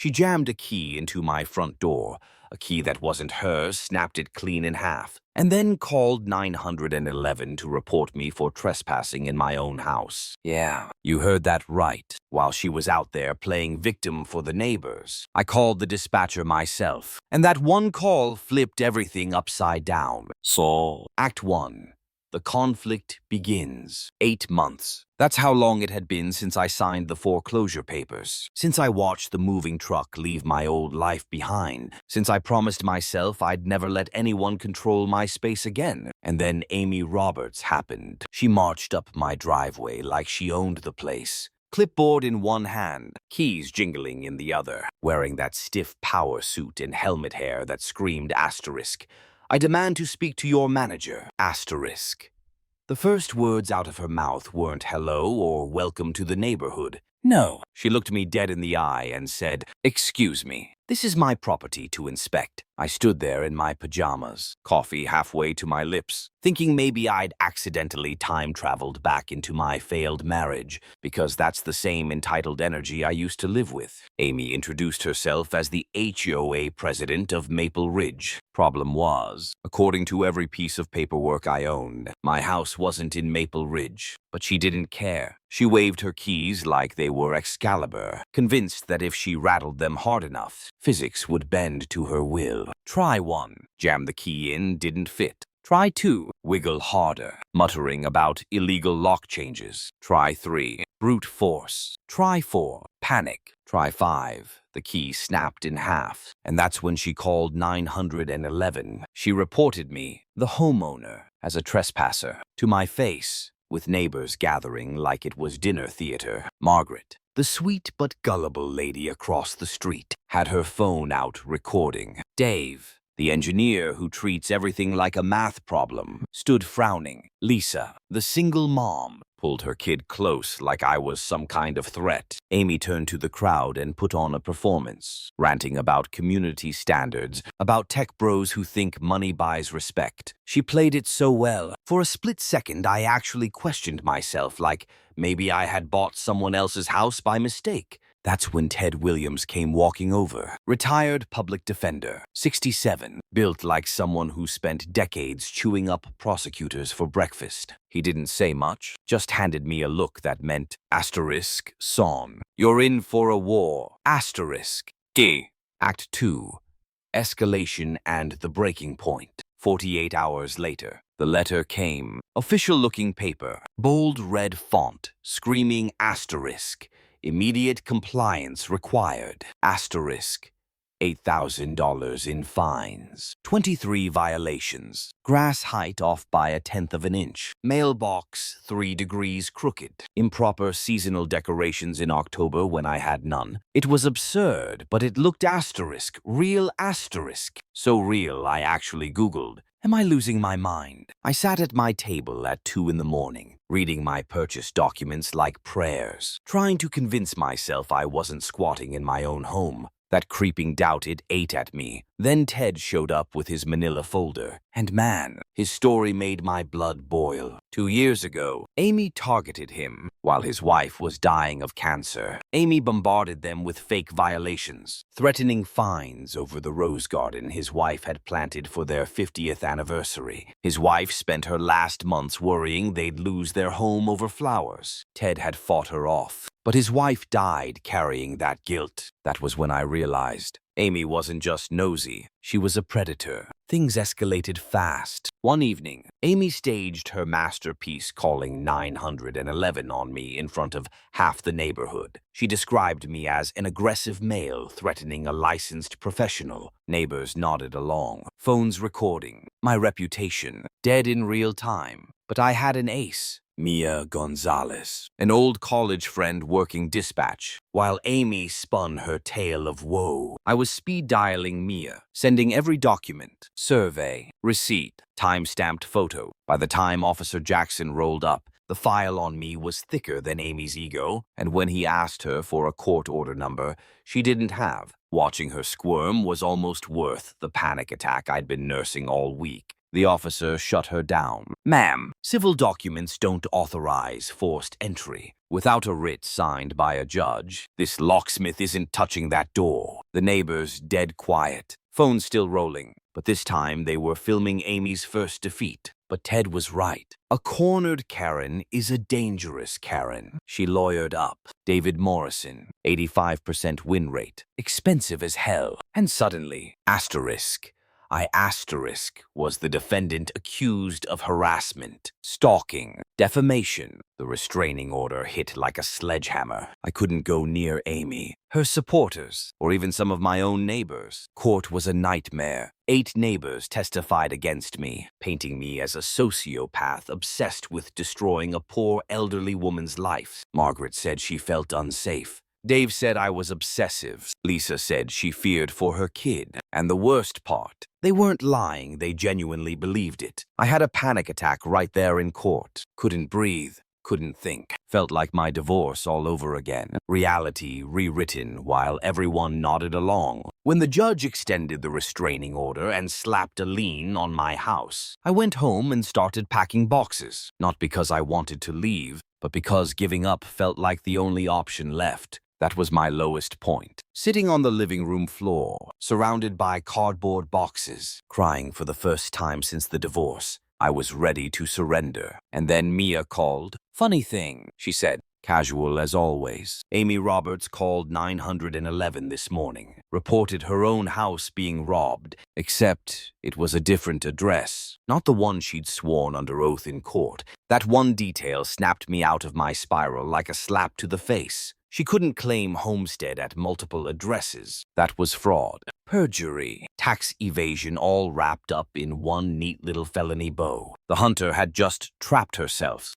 She jammed a key into my front door, a key that wasn't hers, snapped it clean in half, and then called 911 to report me for trespassing in my own house. Yeah, you heard that right. While she was out there playing victim for the neighbors, I called the dispatcher myself, and that one call flipped everything upside down. So, Act 1. The conflict begins. 8 months. That's how long it had been since I signed the foreclosure papers, since I watched the moving truck leave my old life behind, since I promised myself I'd never let anyone control my space again. And then Amy Roberts happened. She marched up my driveway like she owned the place. Clipboard in one hand, keys jingling in the other, wearing that stiff power suit and helmet hair that screamed asterisk. I demand to speak to your manager, asterisk. The first words out of her mouth weren't hello or welcome to the neighborhood. No. She looked me dead in the eye and said, "Excuse me, this is my property to inspect." I stood there in my pajamas, coffee halfway to my lips, thinking maybe I'd accidentally time-traveled back into my failed marriage, because that's the same entitled energy I used to live with. Amy introduced herself as the HOA president of Maple Ridge. Problem was, according to every piece of paperwork I owned, my house wasn't in Maple Ridge, but she didn't care. She waved her keys like they were Excalibur, convinced that if she rattled them hard enough, physics would bend to her will. Try 1. Jam the key in, didn't fit. Try 2. Wiggle harder, muttering about illegal lock changes. Try 3. Brute force. Try 4. Panic. Try 5. The key snapped in half, and that's when she called 911. She reported me, the homeowner, as a trespasser, to my face, with neighbors gathering like it was dinner theater. Margaret, the sweet but gullible lady across the street, had her phone out recording. Dave, the engineer who treats everything like a math problem, stood frowning. Lisa, the single mom, pulled her kid close like I was some kind of threat. Amy turned to the crowd and put on a performance, ranting about community standards, about tech bros who think money buys respect. She played it so well. For a split second, I actually questioned myself, like maybe I had bought someone else's house by mistake. That's when Ted Williams came walking over. Retired public defender, 67, built like someone who spent decades chewing up prosecutors for breakfast. He didn't say much, just handed me a look that meant, asterisk, son, you're in for a war, asterisk, gay. Act 2, escalation and the breaking point. 48 hours later, the letter came. Official-looking paper, bold red font, screaming asterisk. Immediate compliance required. Asterisk. $8,000 in fines. 23 violations. Grass height off by 1/10 of an inch. Mailbox 3 degrees crooked. Improper seasonal decorations in October when I had none. It was absurd, but it looked asterisk. Real asterisk. So real I actually Googled, am I losing my mind? I sat at my table at 2 in the morning, reading my purchase documents like prayers, trying to convince myself I wasn't squatting in my own home. That creeping doubt, it ate at me. Then Ted showed up with his manila folder, and man, his story made my blood boil. 2 years ago, Amy targeted him while his wife was dying of cancer. Amy bombarded them with fake violations, threatening fines over the rose garden his wife had planted for their 50th anniversary. His wife spent her last months worrying they'd lose their home over flowers. Ted had fought her off, but his wife died carrying that guilt. That was when I realized Amy wasn't just nosy, she was a predator. Things escalated fast. One evening, Amy staged her masterpiece calling 911 on me in front of half the neighborhood. She described me as an aggressive male threatening a licensed professional. Neighbors nodded along, phones recording. My reputation, dead in real time. But I had an ace. Mia Gonzalez, an old college friend working dispatch. While Amy spun her tale of woe, I was speed dialing Mia, sending every document, survey, receipt, time-stamped photo. By the time Officer Jackson rolled up, the file on me was thicker than Amy's ego, and when he asked her for a court order number, she didn't have. Watching her squirm was almost worth the panic attack I'd been nursing all week. The officer shut her down. "Ma'am, civil documents don't authorize forced entry. Without a writ signed by a judge, this locksmith isn't touching that door. The neighbors dead quiet, phone still rolling. But this time they were filming Amy's first defeat. But Ted was right. A cornered Karen is a dangerous Karen. She lawyered up. David Morrison, 85% win rate. Expensive as hell. And suddenly, was the defendant accused of harassment, stalking, defamation. The restraining order hit like a sledgehammer. I couldn't go near Amy, her supporters, or even some of my own neighbors. Court was a nightmare. 8 neighbors testified against me, painting me as a sociopath obsessed with destroying a poor elderly woman's life. Margaret said she felt unsafe. Dave said I was obsessive. Lisa said she feared for her kid. And the worst part, they weren't lying, they genuinely believed it. I had a panic attack right there in court. Couldn't breathe, couldn't think. Felt like my divorce all over again. Reality rewritten while everyone nodded along. When the judge extended the restraining order and slapped a lien on my house, I went home and started packing boxes. Not because I wanted to leave, but because giving up felt like the only option left. That was my lowest point. Sitting on the living room floor, surrounded by cardboard boxes, crying for the first time since the divorce, I was ready to surrender. And then Mia called. Funny thing, she said, casual as always. Amy Roberts called 911 this morning, reported her own house being robbed, except it was a different address, not the one she'd sworn under oath in court. That one detail snapped me out of my spiral like a slap to the face. She couldn't claim homestead at multiple addresses. That was fraud, perjury, tax evasion, all wrapped up in one neat little felony bow. The hunter had just trapped herself.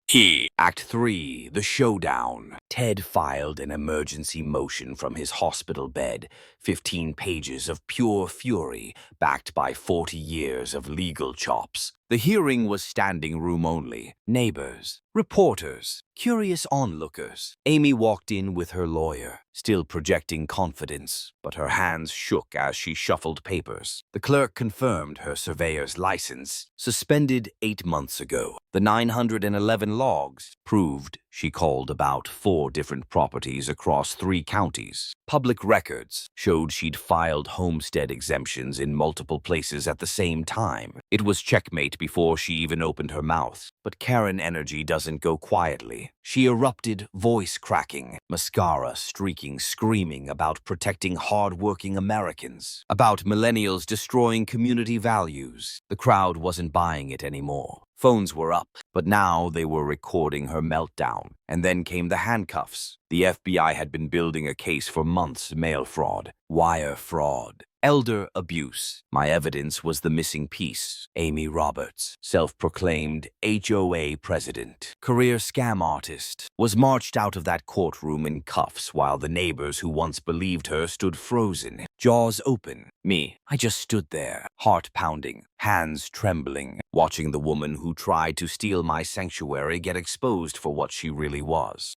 Act 3, the showdown. Ted filed an emergency motion from his hospital bed. 15 pages of pure fury, backed by 40 years of legal chops. The hearing was standing room only. Neighbors, reporters, curious onlookers. Amy walked in with her lawyer, still projecting confidence, but her hands shook as she shuffled papers. The clerk confirmed her surveyor's license, suspended 8 months ago. The 911 logs proved she called about 4 different properties across 3 counties. Public records showed she'd filed homestead exemptions in multiple places at the same time. It was checkmate before she even opened her mouth. But Karen energy doesn't go quietly. She erupted, voice cracking, mascara streaking, screaming about protecting hard-working Americans, about millennials destroying community values. The crowd wasn't buying it anymore. Phones were up, but now they were recording her meltdown. And then came the handcuffs. The FBI had been building a case for months: mail fraud, wire fraud, elder abuse. My evidence was the missing piece. Amy Roberts, self-proclaimed HOA president, career scam artist, was marched out of that courtroom in cuffs while the neighbors who once believed her stood frozen, jaws open. Me, I just stood there, heart pounding, hands trembling, watching the woman who tried to steal my sanctuary get exposed for what she really was.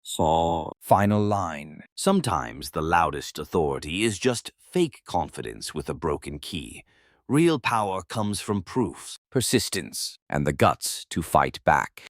Final line. Sometimes the loudest authority is just fake confidence with a broken key. Real power comes from proof, persistence, and the guts to fight back.